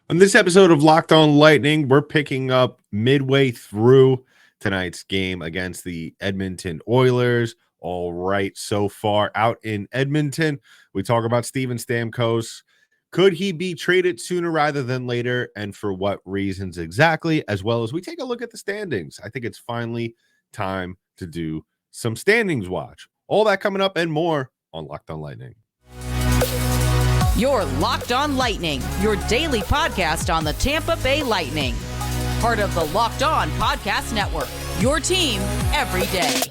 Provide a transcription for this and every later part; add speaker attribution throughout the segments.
Speaker 1: On this episode of Locked On Lightning, we're picking up midway through tonight's game against the Edmonton Oilers. All right, so far out in Edmonton, we talk about Steven Stamkos. Could he be traded sooner rather than later, and for what reasons exactly? As well as we take a look at the standings. I think it's finally time to do some standings watch. All that coming up and more on Locked On Lightning.
Speaker 2: You're Locked On Lightning, your daily podcast on the Tampa Bay Lightning. Part of the Locked On Podcast Network, your team every day.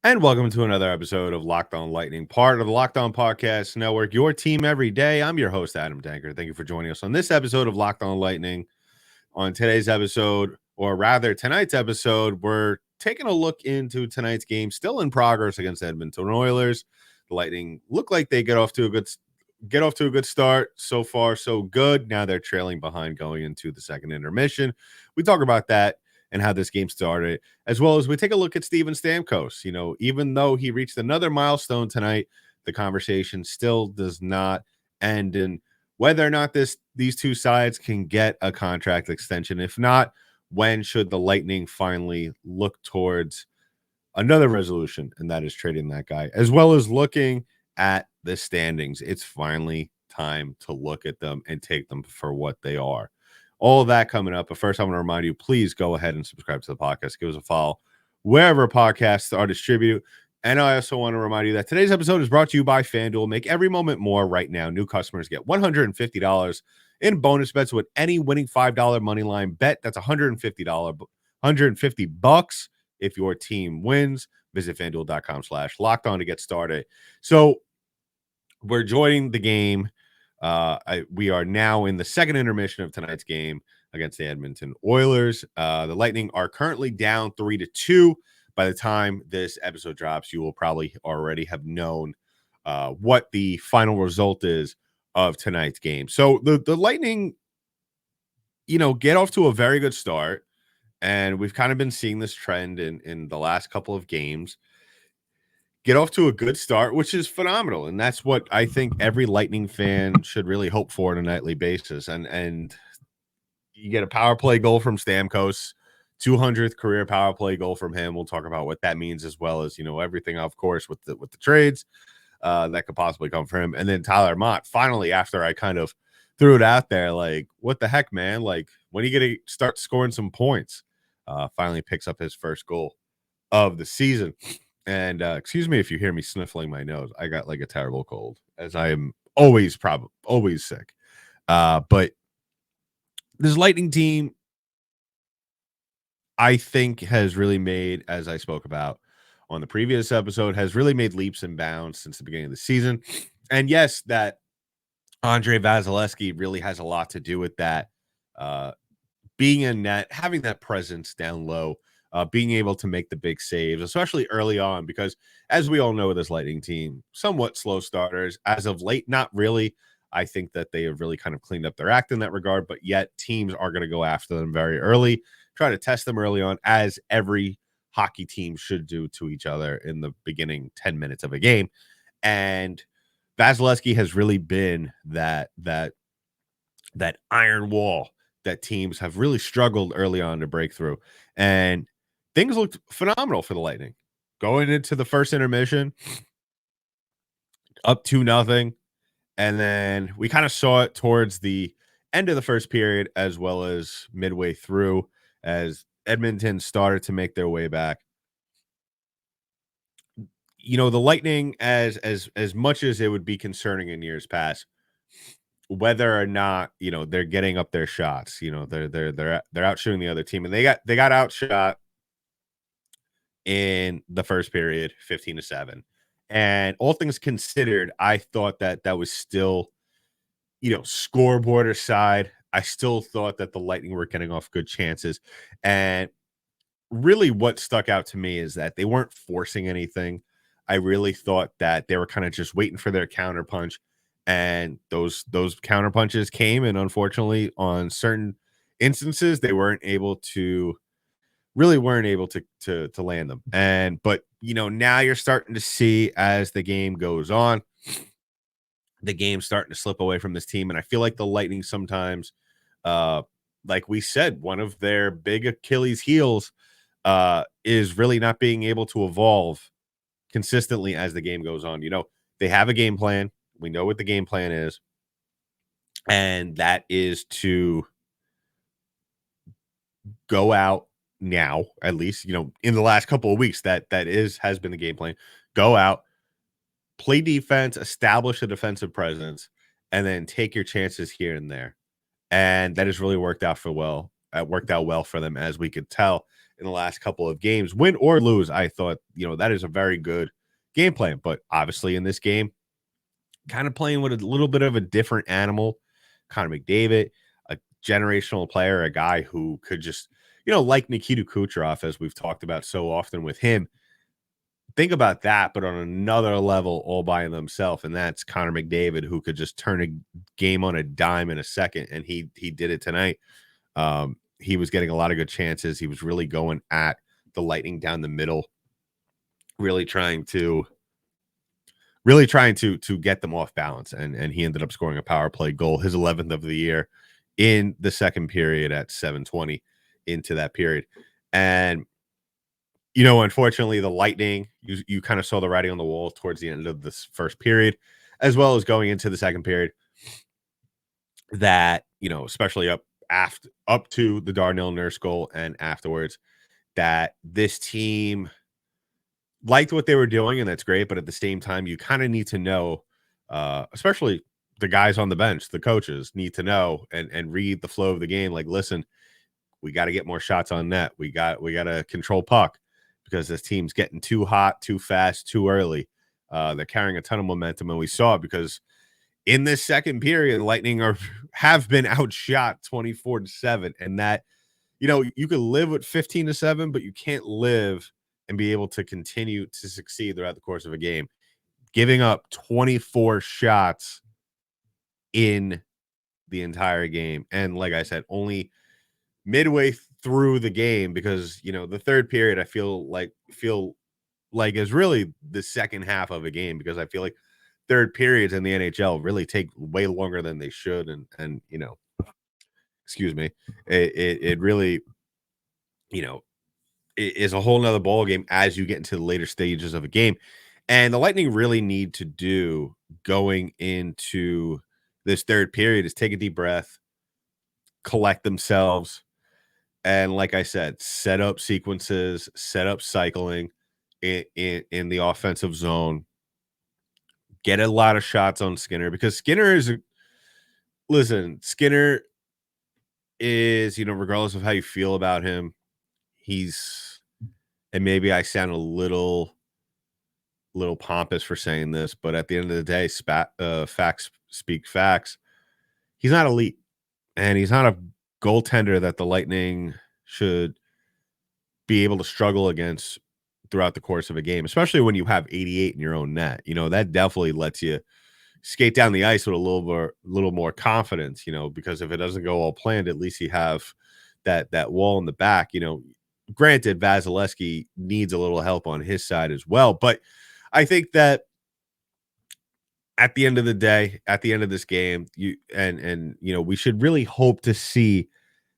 Speaker 1: And welcome to another episode of Locked On Lightning, part of the Locked On Podcast Network, your team every day. I'm your host, Adam Danker. Thank you for joining us on this episode of Locked On Lightning. On today's episode, or rather tonight's episode, we're taking a look into tonight's game, still in progress against the Edmonton Oilers. The Lightning look like they get off to a good start. So far, so good. Now they're trailing behind going into the second intermission. We talk about that and how this game started, as well as we take a look at Steven Stamkos. You know, even though he reached another milestone tonight, the conversation still does not end in whether or not these two sides can get a contract extension. If not, when should the Lightning finally look towards another resolution, and that is trading that guy, as well as looking at the standings. It's finally time to look at them and take them for what they are. All of that coming up. But first, I want to remind you, please go ahead and subscribe to the podcast. Give us a follow wherever podcasts are distributed. And I also want to remind you that today's episode is brought to you by FanDuel. Make every moment more right now. New customers get $150 in bonus bets with any winning $5 money line bet. That's $150 if your team wins. Visit FanDuel.com/locked on to get started. So we're joining the game. We are now in the second intermission of tonight's game against the Edmonton Oilers. The Lightning are currently down 3-2. By the time this episode drops, you will probably already have known what the final result is of tonight's game. So the Lightning, get off to a very good start. And we've kind of been seeing this trend in the last couple of games. Get off to a good start, which is phenomenal. And that's what I think every Lightning fan should really hope for on a nightly basis. And you get a power play goal from Stamkos, 200th career power play goal from him. We'll talk about what that means, as well as, everything, of course, with the trades that could possibly come from him. And then Tyler Mott, finally, after I kind of threw it out there, like, what the heck, man? Like, when are you going to start scoring some points? Finally picks up his first goal of the season. And excuse me if you hear me sniffling my nose. I got like a terrible cold, as I am always sick. But this Lightning team, I think, has really made, as I spoke about on the previous episode, has really made leaps and bounds since the beginning of the season. And yes, that Andre Vasilevsky really has a lot to do with that. Being in net, having that presence down low, being able to make the big saves, especially early on, because as we all know, with this Lightning team, somewhat slow starters as of late. Not really. I think that they have really kind of cleaned up their act in that regard, but yet teams are going to go after them very early, try to test them early on, as every hockey team should do to each other in the beginning 10 minutes of a game. And Vasilevsky has really been that iron wall that teams have really struggled early on to break through. And things looked phenomenal for the Lightning. Going into the first intermission, up 2-0. And then we kind of saw it towards the end of the first period, as well as midway through, as Edmonton started to make their way back. The Lightning, as much as it would be concerning in years past, whether or not they're getting up their shots, they're out shooting the other team, and they got outshot in the first period 15-7. And all things considered, I thought that was still scoreboard aside, I still thought that the Lightning were getting off good chances. And really what stuck out to me is that they weren't forcing anything. I really thought that they were kind of just waiting for their counterpunch, and those counterpunches came, and unfortunately on certain instances they weren't able to really weren't able to land them. But now you're starting to see, as the game goes on, the game's starting to slip away from this team. And I feel like the Lightning sometimes, like we said, one of their big Achilles heels is really not being able to evolve consistently as the game goes on. They have a game plan. We know what the game plan is. And that is to go out now, at least, in the last couple of weeks, has been the game plan. Go out, play defense, establish a defensive presence, and then take your chances here and there. And that has really worked out well for them, as we could tell in the last couple of games. Win or lose, I thought, that is a very good game plan. But obviously in this game, kind of playing with a little bit of a different animal. Connor McDavid, a generational player, a guy who could just, like Nikita Kucherov, as we've talked about so often with him. Think about that, but on another level all by himself, and that's Connor McDavid, who could just turn a game on a dime in a second, and he did it tonight. He was getting a lot of good chances. He was really going at the Lightning down the middle, really trying to get them off balance, and he ended up scoring a power play goal, his 11th of the year, in the second period at 7:20 into that period. And unfortunately, the Lightning, you kind of saw the writing on the wall towards the end of this first period, as well as going into the second period, that, especially up to the Darnell Nurse goal and afterwards, that this team liked what they were doing, and that's great. But at the same time, you kind of need to know, especially the guys on the bench, the coaches need to know and read the flow of the game. Like, listen, we got to get more shots on net. We got to control puck, because this team's getting too hot, too fast, too early. They're carrying a ton of momentum, and we saw it because in this second period, the Lightning have been outshot 24-7, and that, you could live with 15-7, but you can't live and be able to continue to succeed throughout the course of a game. Giving up 24 shots in the entire game, and like I said, only midway through the game, because the third period I feel like is really the second half of a game, because I feel like third periods in the NHL really take way longer than they should, and excuse me, it really is a whole nother ball game as you get into the later stages of a game. And the Lightning really need to do, going into this third period, is take a deep breath, collect themselves, and like I said, set up sequences, set up cycling in the offensive zone, get a lot of shots on Skinner, because Skinner is regardless of how you feel about him, and maybe I sound a little pompous for saying this, but at the end of the day, facts speak facts. He's not elite, and he's not a goaltender that the Lightning should be able to struggle against throughout the course of a game, especially when you have 88 in your own net. That definitely lets you skate down the ice with a little more confidence, because if it doesn't go all planned, at least you have that wall in the back. Granted, Vasilevsky needs a little help on his side as well, but I think that at the end of the day, at the end of this game, we should really hope to see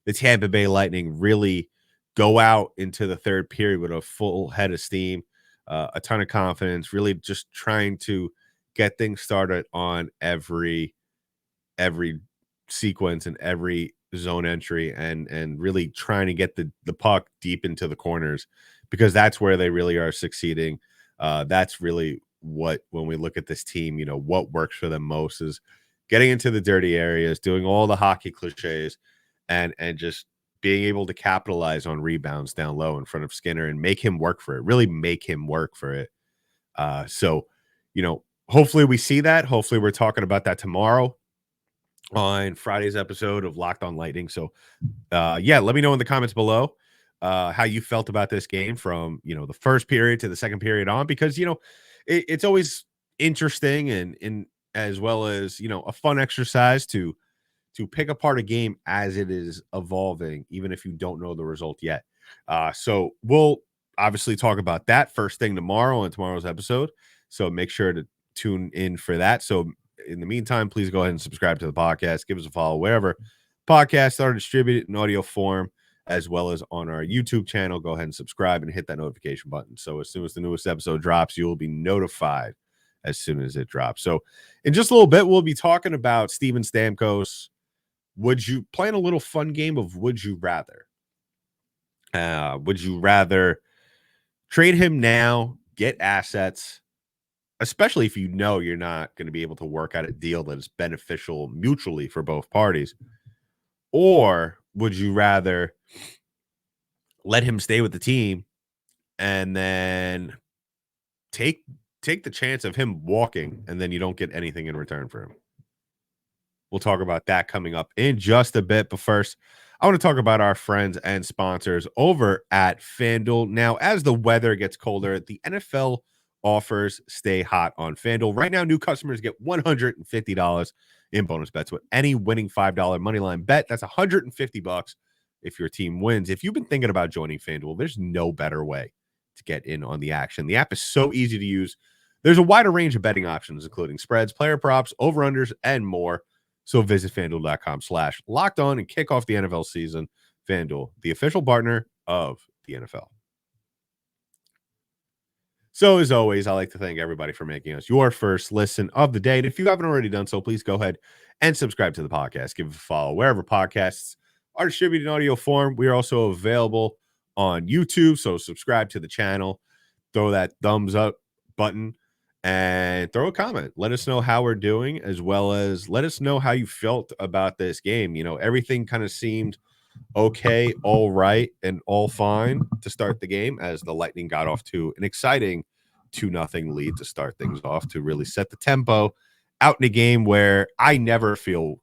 Speaker 1: the Tampa Bay Lightning really go out into the third period with a full head of steam, a ton of confidence, really just trying to get things started on every sequence and every zone entry, and really trying to get the puck deep into the corners, because that's where they really are succeeding. That's really when we look at this team, what works for them most is getting into the dirty areas, doing all the hockey cliches, and just being able to capitalize on rebounds down low in front of Skinner and make him work for it, really make him work for it. So, hopefully we see that. Hopefully we're talking about that tomorrow on Friday's episode of Locked on Lightning. So, let me know in the comments below how you felt about this game from, the first period to the second period on, because, it's always interesting and as well as, a fun exercise to pick apart a game as it is evolving, even if you don't know the result yet. So we'll obviously talk about that first thing tomorrow on tomorrow's episode. So make sure to tune in for that. So in the meantime, please go ahead and subscribe to the podcast. Give us a follow wherever podcasts are distributed in audio form, as well as on our YouTube channel. Go ahead and subscribe and hit that notification button. So as soon as the newest episode drops, you will be notified as soon as it drops. So in just a little bit, we'll be talking about Steven Stamkos. Would you playing a little fun game of would you rather? Would you rather trade him now, get assets, especially if you know you're not going to be able to work out a deal that is beneficial mutually for both parties? Or would you rather let him stay with the team and then take the chance of him walking and then you don't get anything in return for him? We'll talk about that coming up in just a bit. But first, I want to talk about our friends and sponsors over at FanDuel. Now, as the weather gets colder, the NFL offers stay hot on FanDuel. Right now, new customers get $150 in bonus bets with any winning $5 moneyline bet. That's $150 if your team wins. If you've been thinking about joining FanDuel, there's no better way to get in on the action. The app is so easy to use. There's a wider range of betting options, including spreads, player props, over-unders, and more. So visit FanDuel.com/locked-on and kick off the NFL season. FanDuel, the official partner of the NFL. So as always, I like to thank everybody for making us your first listen of the day. And if you haven't already done so, please go ahead and subscribe to the podcast. Give it a follow wherever podcasts are distributed in audio form. We are also available on YouTube. So subscribe to the channel, throw that thumbs up button, and throw a comment. Let us know how we're doing, as well as let us know how you felt about this game. You know, everything kind of seemed okay, all right, and all fine to start the game as the Lightning got off to an exciting 2-0 lead to start things off, to really set the tempo out in a game where I never feel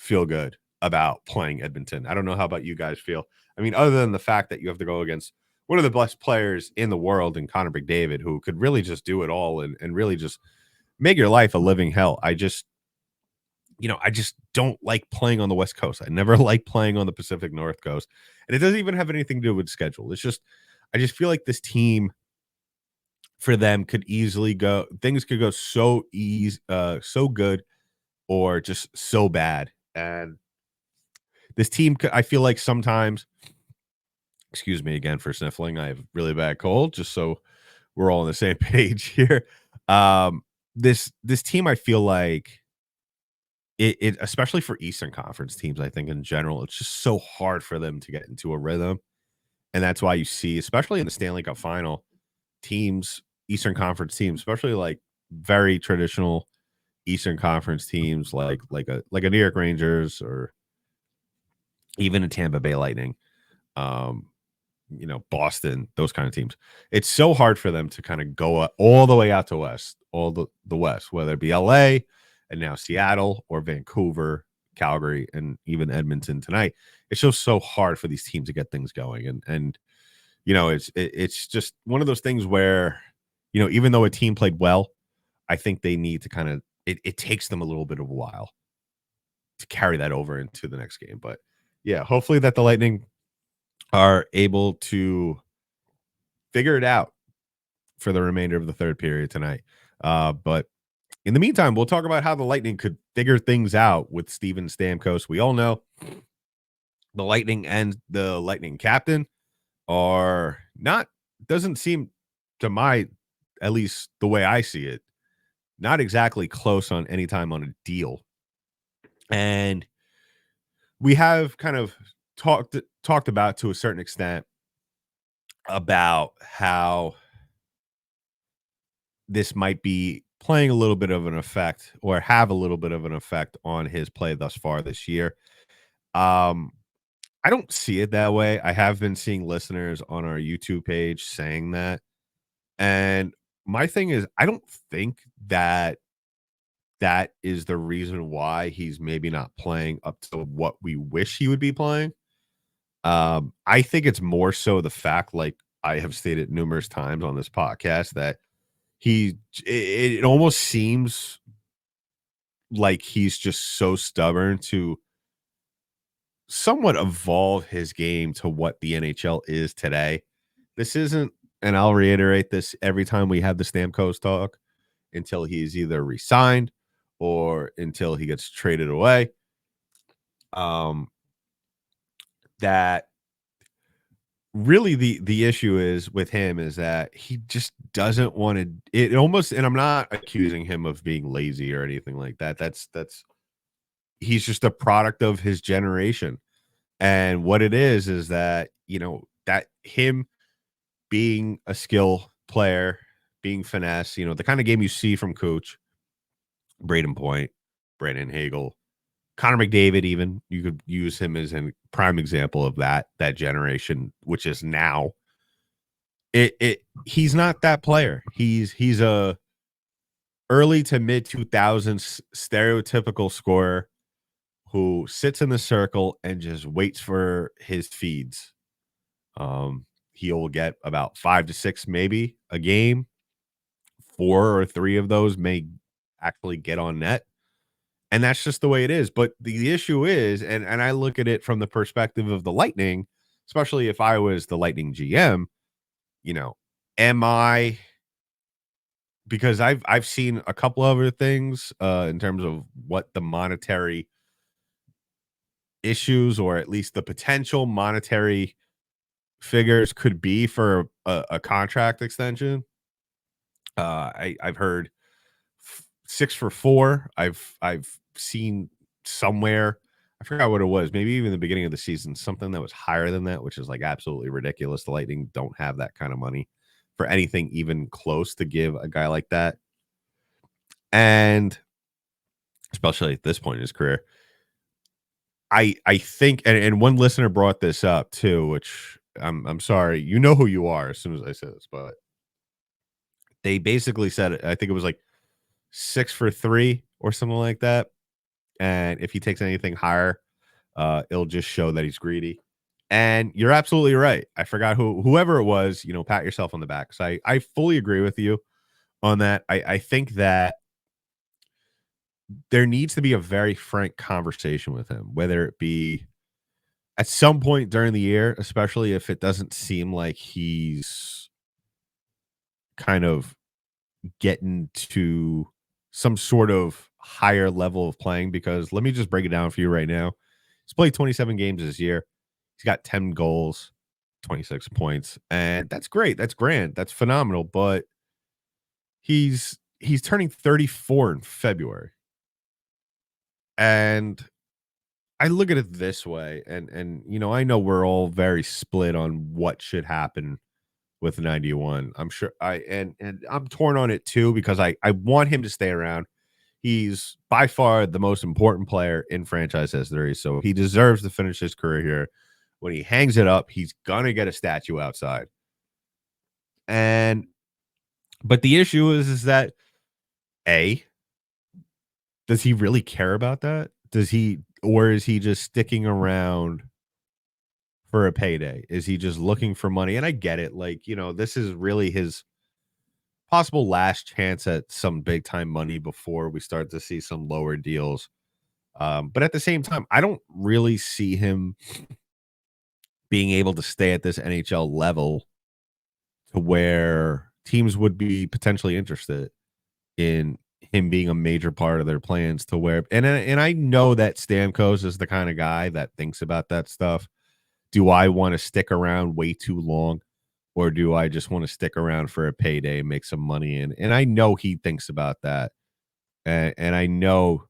Speaker 1: good about playing Edmonton. I don't know how about you guys feel. I mean, other than the fact that you have to go against one of the best players in the world in Connor McDavid, who could really just do it all and really just make your life a living hell. I just don't like playing on the West Coast. I never like playing on the Pacific North Coast. And it doesn't even have anything to do with schedule. It's just, I just feel like this team for them could easily go, things could go so so good or just so bad. And this team, I feel like sometimes, excuse me again for sniffling, I have really bad cold, just so we're all on the same page here. This team, I feel like, it especially for Eastern Conference teams, I think in general, it's just so hard for them to get into a rhythm. And that's why you see, especially in the Stanley Cup final, teams, Eastern Conference teams, especially like very traditional Eastern Conference teams like a New York Rangers or even a Tampa Bay Lightning, Boston, those kind of teams. It's so hard for them to kind of go all the way out to West, all the West, whether it be LA and now Seattle or Vancouver, Calgary, and even Edmonton tonight. It's just so hard for these teams to get things going. And it's just one of those things where, even though a team played well, I think they need to kind of, it takes them a little bit of a while to carry that over into the next game. But yeah, hopefully that the Lightning are able to figure it out for the remainder of the third period tonight. But in the meantime, we'll talk about how the Lightning could figure things out with Steven Stamkos. We all know the Lightning and the Lightning captain are not, doesn't seem to at least the way I see it, not exactly close on any time on a deal. And we have kind of talked about to a certain extent about how this might be playing a little bit of an effect or have a little bit of an effect on his play thus far this year. I don't see it that way. I have been seeing listeners on our YouTube page saying that. And my thing is, I don't think that is the reason why he's maybe not playing up to what we wish he would be playing. I think it's more so the fact, like I have stated numerous times on this podcast, that it almost seems like he's just so stubborn to somewhat evolve his game to what the NHL is today. This isn't, and I'll reiterate this every time we have the Stamkos talk, until he's either resigned or until he gets traded away. That really the issue is with him is that he just doesn't want to it almost, and I'm not accusing him of being lazy or anything like that. That's he's just a product of his generation. And what it is that, that him being a skill player, being finesse, the kind of game you see from Coach, Braden Point, Brandon Hagel, Connor McDavid, even you could use him as a prime example of that generation, which is now. He's not that player. He's a early to mid 2000s stereotypical scorer who sits in the circle and just waits for his feeds. He'll get about 5 to 6 maybe a game. 4 or 3 of those may actually get on net. And that's just the way it is. But the issue is, and I look at it from the perspective of the Lightning, especially if I was the Lightning GM, am I, because I've seen a couple other things in terms of what the monetary issues, or at least the potential monetary figures could be for a contract extension. I've heard 6 for 4. I've seen somewhere, I forgot what it was, maybe even the beginning of the season, something that was higher than that, which is like absolutely ridiculous. The Lightning don't have that kind of money for anything even close to give a guy like that. And especially at this point in his career, I think, and one listener brought this up too, which I'm sorry, you know who you are as soon as I say this, but they basically said, I think it was like 6 for 3 or something like that. And if he takes anything higher, it'll just show that he's greedy. And you're absolutely right. I forgot whoever it was, pat yourself on the back. So I fully agree with you on that. I think that there needs to be a very frank conversation with him, whether it be at some point during the year, especially if it doesn't seem like he's kind of getting to some sort of higher level of playing. Because let me just break it down for you right now. He's played 27 games this year. He's got 10 goals, 26 points, and that's great. That's grand. That's phenomenal. But he's turning 34 in February. And I look at it this way, and I know we're all very split on what should happen with 91. I'm sure and I'm torn on it too, because I want him to stay around. He's by far the most important player in franchise history, so he deserves to finish his career here. When he hangs it up, he's gonna get a statue outside. But the issue is that A, does he really care about that? Or is he just sticking around for a payday? Is he just looking for money? And I get it. Like, this is really his possible last chance at some big time money before we start to see some lower deals. But at the same time, I don't really see him being able to stay at this NHL level to where teams would be potentially interested in him being a major part of their plans, to where, and I know that Stamkos is the kind of guy that thinks about that stuff. Do I want to stick around way too long, or do I just want to stick around for a payday and make some money? And I know he thinks about that. And I know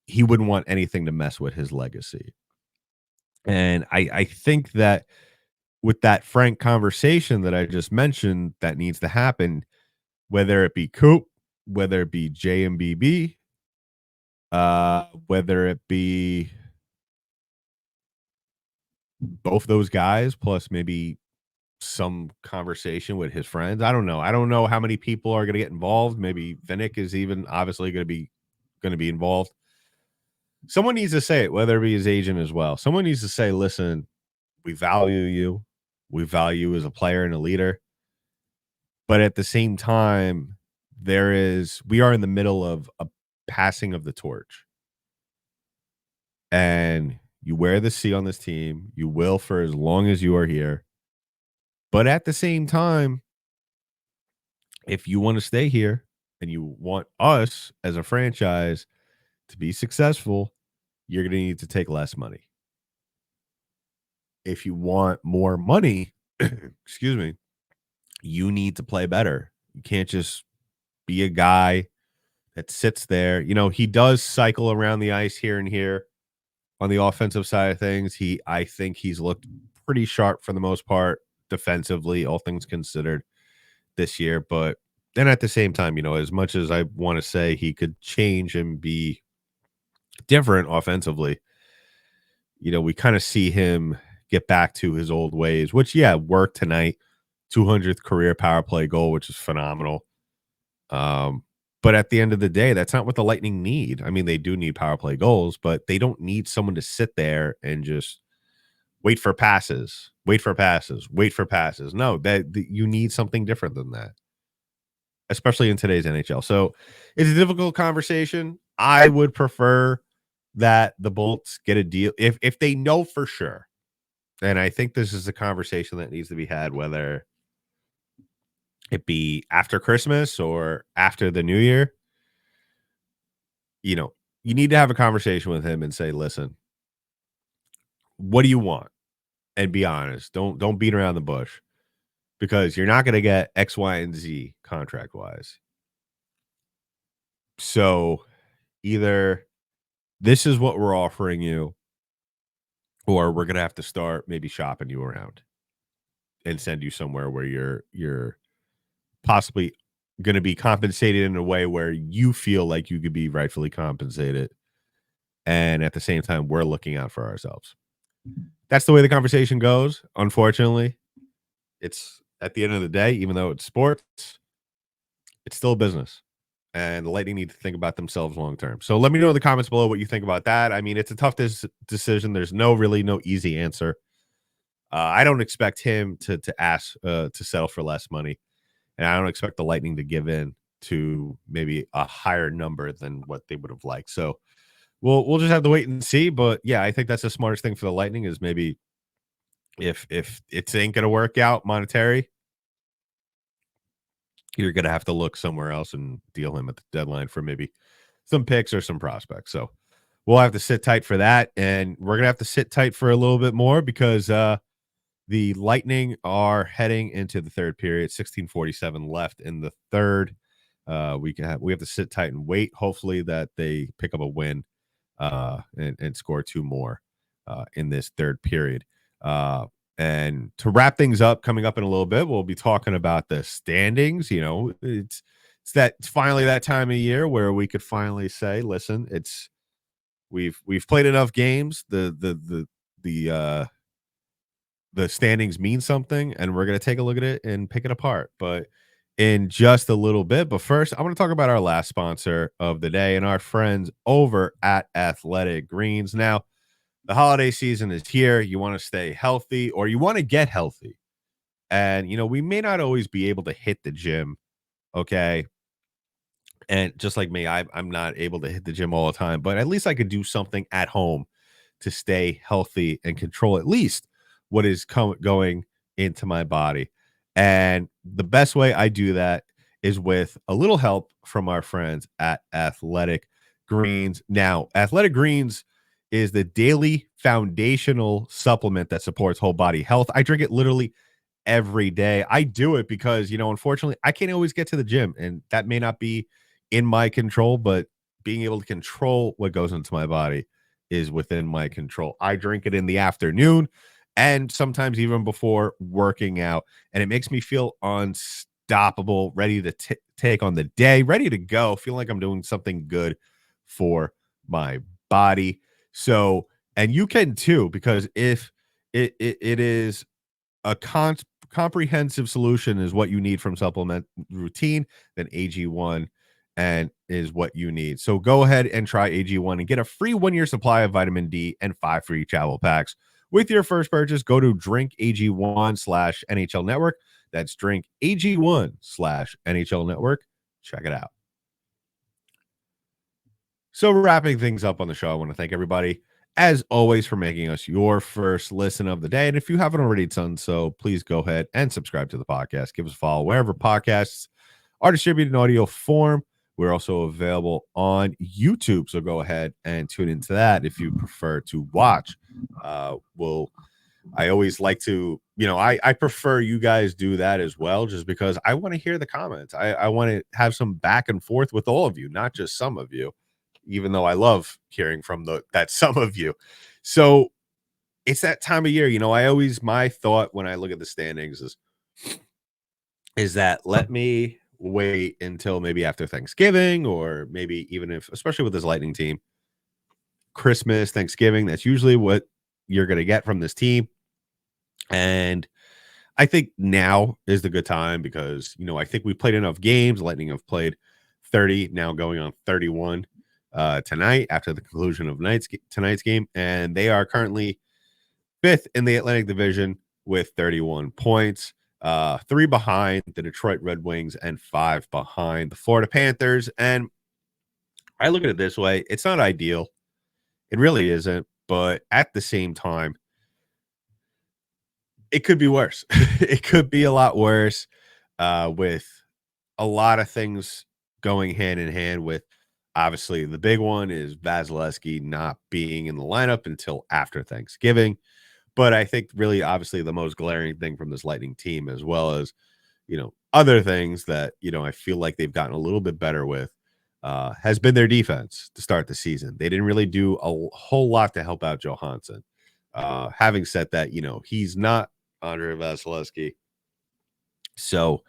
Speaker 1: he wouldn't want anything to mess with his legacy. And I think that with that frank conversation that I just mentioned, that needs to happen, whether it be Coop, whether it be JMBB, whether it be both those guys, plus maybe some conversation with his friends. I don't know. I don't know how many people are going to get involved. Maybe Vinnick is even obviously going to be involved. Someone needs to say it, whether it be his agent as well. Someone needs to say, listen, we value you. We value you as a player and a leader. But at the same time, we are in the middle of a passing of the torch. And You wear the C on this team. You will for as long as you are here. But at the same time, if you want to stay here and you want us as a franchise to be successful, you're going to need to take less money. If you want more money, excuse me, you need to play better. You can't just be a guy that sits there. You know, he does cycle around the ice here and here on the offensive side of things. I think he's looked pretty sharp for the most part defensively, all things considered, this year. But then at the same time, you know, as much as I want to say he could change and be different offensively, you know, we kind of see him get back to his old ways, which, yeah, worked tonight. 200th career power play goal, which is phenomenal. But at the end of the day, that's not what the Lightning need. I mean, they do need power play goals, but they don't need someone to sit there and just wait for passes, wait for passes, wait for passes. No, you need something different than that, especially in today's NHL. So it's a difficult conversation. I would prefer that the Bolts get a deal if they know for sure. And I think this is a conversation that needs to be had, whether it be after Christmas or after the new year. You know, you need to have a conversation with him and say, listen, what do you want? And be honest. Don't beat around the bush, because you're not going to get X, Y, and Z contract wise. So either this is what we're offering you, or we're going to have to start maybe shopping you around and send you somewhere where you're possibly going to be compensated in a way where you feel like you could be rightfully compensated. And at the same time, we're looking out for ourselves. That's the way the conversation goes. Unfortunately, it's at the end of the day, even though it's sports, it's still a business. And the Lightning need to think about themselves long term. So let me know in the comments below what you think about that. I mean, it's a tough decision. There's no easy answer. I don't expect him to ask to settle for less money, and I don't expect the Lightning to give in to maybe a higher number than what they would have liked. So we'll just have to wait and see. But yeah, I think that's the smartest thing for the Lightning is maybe if it ain't gonna work out monetary, you're going to have to look somewhere else and deal him at the deadline for maybe some picks or some prospects. So we'll have to sit tight for that. And we're going to have to sit tight for a little bit more because the Lightning are heading into the third period, 16:47 left in the third. We have to sit tight and wait. Hopefully that they pick up a win and score two more in this third period. And to wrap things up, coming up in a little bit, we'll be talking about the standings. You know, it's finally that time of year where we could finally say, listen, we've played enough games. The standings mean something, and we're going to take a look at it and pick it apart. But in just a little bit. But first, I want to talk about our last sponsor of the day and our friends over at Athletic Greens. Now, the holiday season is here. You want to stay healthy or you want to get healthy. And, you know, we may not always be able to hit the gym. Okay. And just like me, I'm not able to hit the gym all the time, but at least I could do something at home to stay healthy and control at least what is going into my body. And the best way I do that is with a little help from our friends at Athletic Greens. Now, Athletic Greens is the daily foundational supplement that supports whole body health. I drink it literally every day. I do it because, you know, unfortunately, I can't always get to the gym, and that may not be in my control, but being able to control what goes into my body is within my control. I drink it in the afternoon and sometimes even before working out, and it makes me feel unstoppable, ready to take on the day, ready to go, feel like I'm doing something good for my body. So, and you can too, because if it is a comprehensive solution is what you need from supplement routine, then AG1 and is what you need. So go ahead and try AG1 and get a free 1-year supply of vitamin D and 5 free travel packs. With your first purchase, go to drinkag1/NHL Network. That's drinkag1/NHL Network. Check it out. So wrapping things up on the show, I want to thank everybody as always, for making us your first listen of the day. And if you haven't already done so, please go ahead and subscribe to the podcast. Give us a follow wherever podcasts are distributed in audio form. We're also available on YouTube, so go ahead and tune into that if you prefer to watch. I always like to, I prefer you guys do that as well, just because I want to hear the comments. I want to have some back and forth with all of you, not just some of you, even though I love hearing from that some of you. So it's that time of year. My thought when I look at the standings is that let me wait until maybe after Thanksgiving, or maybe even especially with this Lightning team, Christmas, Thanksgiving, that's usually what you're going to get from this team. And I think now is the good time because, I think we played enough games. Lightning have played 30, now going on 31 tonight after the conclusion of tonight's game. And they are currently 5th in the Atlantic Division with 31 points. 3 behind the Detroit Red Wings and 5 behind the Florida Panthers. And I look at it this way. It's not ideal. It really isn't. But at the same time, it could be worse. It could be a lot worse with a lot of things going hand in hand with, obviously, the big one is Vasilevsky not being in the lineup until after Thanksgiving. But I think really, obviously, the most glaring thing from this Lightning team, as well as, other things that, I feel like they've gotten a little bit better with, has been their defense to start the season. They didn't really do a whole lot to help out Johansson. Having said that, he's not Andre Vasilevsky. So,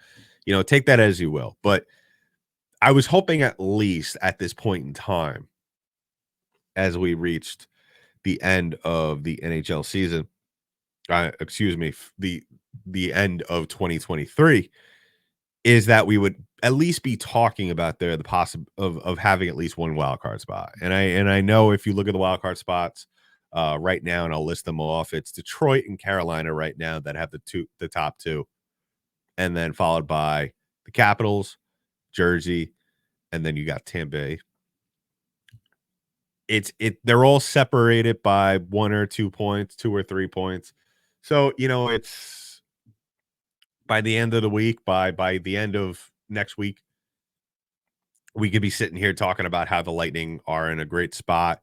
Speaker 1: take that as you will. But I was hoping at least at this point in time, as we reached the end of the NHL season, the end of 2023, is that we would at least be talking about the possible of having at least one wild card spot. And I know if you look at the wild card spots right now, and I'll list them off, it's Detroit and Carolina right now that have the top 2, and then followed by the Capitals, Jersey, and then you got Tampa Bay. They're all separated by 1 or 2 points, 2 or 3 points. So, it's by the end of the week, by the end of next week, we could be sitting here talking about how the Lightning are in a great spot.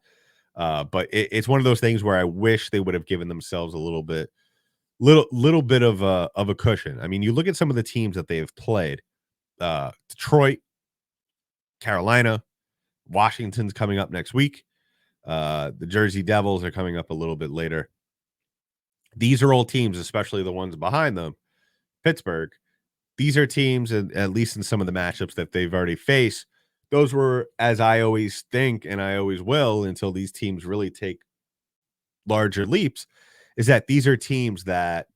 Speaker 1: But it's one of those things where I wish they would have given themselves a little bit of a cushion. I mean, you look at some of the teams that they have played, Detroit, Carolina, Washington's coming up next week. The Jersey Devils are coming up a little bit later. These are all teams, especially the ones behind them, Pittsburgh. These are teams, at least in some of the matchups that they've already faced, those were, as I always think, and I always will, until these teams really take larger leaps, is that these are teams that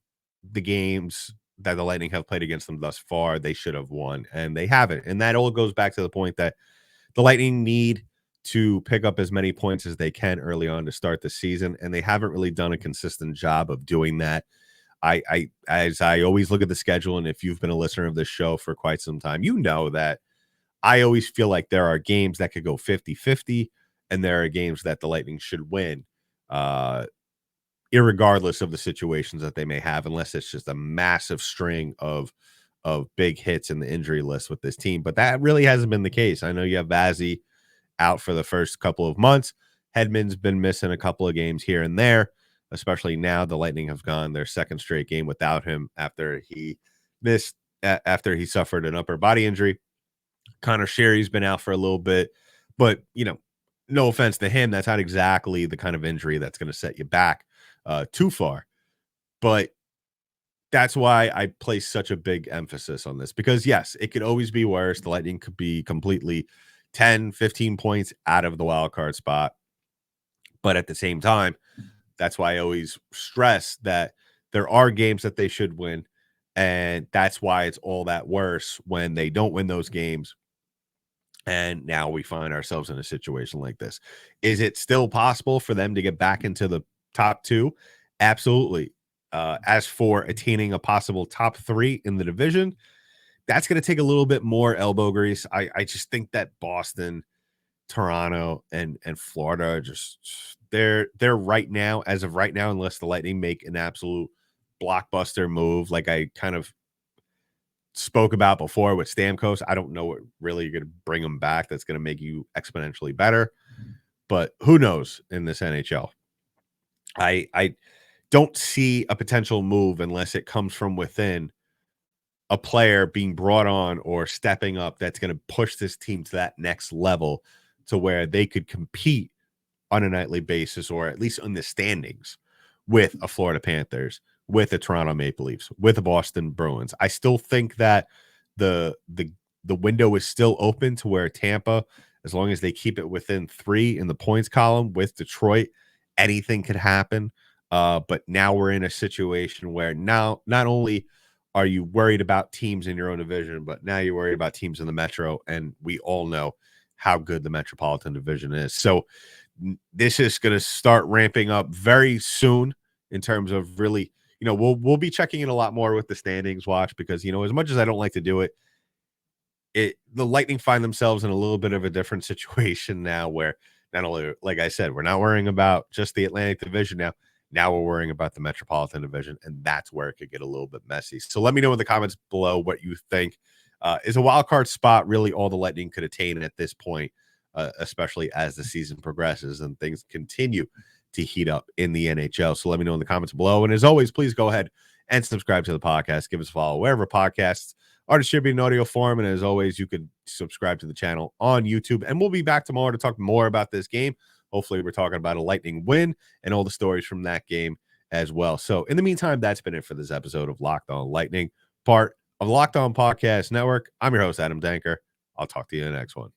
Speaker 1: the games that the Lightning have played against them thus far, they should have won, and they haven't. And that all goes back to the point that the Lightning need to pick up as many points as they can early on to start the season, and they haven't really done a consistent job of doing that. As I always look at the schedule, and if you've been a listener of this show for quite some time, you know that I always feel like there are games that could go 50-50, and there are games that the Lightning should win, irregardless of the situations that they may have, unless it's just a massive string of big hits in the injury list with this team. But that really hasn't been the case. I know you have Vazzy out for the first couple of months. Hedman's been missing a couple of games here and there, especially now the Lightning have gone their second straight game without him after he suffered an upper body injury. Connor Sherry's been out for a little bit, but no offense to him, that's not exactly the kind of injury that's going to set you back too far. But that's why I place such a big emphasis on this, because yes, it could always be worse. The Lightning could be completely 10, 15 points out of the wild card spot. But at the same time, that's why I always stress that there are games that they should win. And that's why it's all that worse when they don't win those games. And now we find ourselves in a situation like this. Is it still possible for them to get back into the top 2? Absolutely. As for attaining a possible top 3 in the division, that's going to take a little bit more elbow grease. I just think that Boston, Toronto, and Florida, they're right now, as of right now, unless the Lightning make an absolute blockbuster move, like I kind of spoke about before with Stamkos. I don't know what really you're going to bring them back that's going to make you exponentially better, but who knows in this NHL. I don't see a potential move unless it comes from within, a player being brought on or stepping up that's going to push this team to that next level to where they could compete on a nightly basis, or at least in the standings, with a Florida Panthers, with the Toronto Maple Leafs, with the Boston Bruins. I still think that the window is still open to where Tampa, as long as they keep it within 3 in the points column with Detroit, anything could happen. But now we're in a situation where now not only are you worried about teams in your own division, but now you're worried about teams in the Metro, and we all know how good the Metropolitan Division is. So this is going to start ramping up very soon in terms of really, we'll be checking in a lot more with the standings watch, because, as much as I don't like to do it, the Lightning find themselves in a little bit of a different situation now, where not only, like I said, we're not worrying about just the Atlantic Division now. Now we're worrying about the Metropolitan Division, and that's where it could get a little bit messy. So let me know in the comments below what you think. Is a wild card spot really all the Lightning could attain at this point, especially as the season progresses and things continue to heat up in the NHL? So let me know in the comments below. And as always, please go ahead and subscribe to the podcast. Give us a follow wherever podcasts are distributed in audio form. And as always, you can subscribe to the channel on YouTube. And we'll be back tomorrow to talk more about this game. Hopefully, we're talking about a Lightning win and all the stories from that game as well. So in the meantime, that's been it for this episode of Locked On Lightning, part of Locked On Podcast Network. I'm your host, Adam Danker. I'll talk to you in the next one.